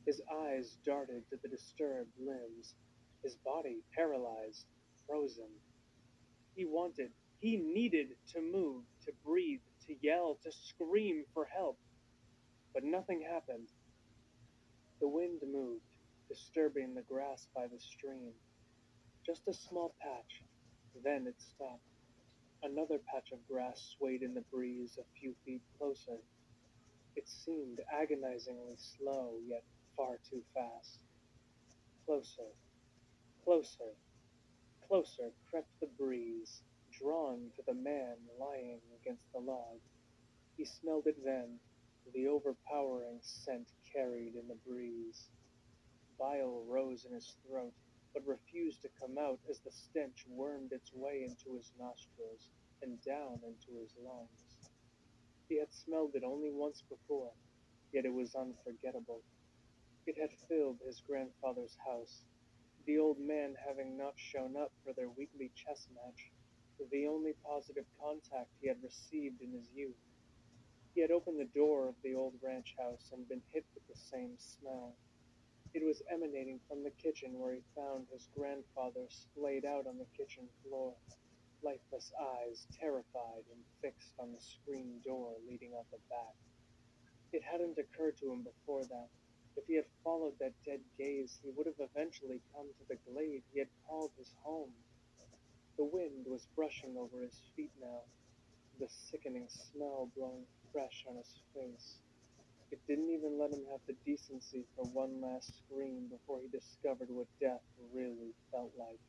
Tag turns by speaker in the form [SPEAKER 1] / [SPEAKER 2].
[SPEAKER 1] His eyes darted to the disturbed limbs, his body paralyzed, frozen. He needed to move, to breathe, to yell, to scream for help. But nothing happened. The wind moved, disturbing the grass by the stream. Just a small patch. Then it stopped. Another patch of grass swayed in the breeze a few feet closer. It seemed agonizingly slow, yet far too fast. Closer, closer, closer crept the breeze, drawn to the man lying against the log. He smelled it then, the overpowering scent carried in the breeze. Bile rose in his throat, but refused to come out as the stench wormed its way into his nostrils and down into his lungs. He had smelled it only once before, yet it was unforgettable. It had filled his grandfather's house, the old man having not shown up for their weekly chess match, the only positive contact he had received in his youth. He had opened the door of the old ranch house and been hit with the same smell. It was emanating from the kitchen where he found his grandfather splayed out on the kitchen floor, lifeless eyes terrified and fixed on the screen door leading out the back. It hadn't occurred to him before that. If he had followed that dead gaze, he would have eventually come to the glade he had called his home. The wind was brushing over his feet now, the sickening smell blowing fresh on his face. It didn't even let him have the decency for one last scream before he discovered what death really felt like.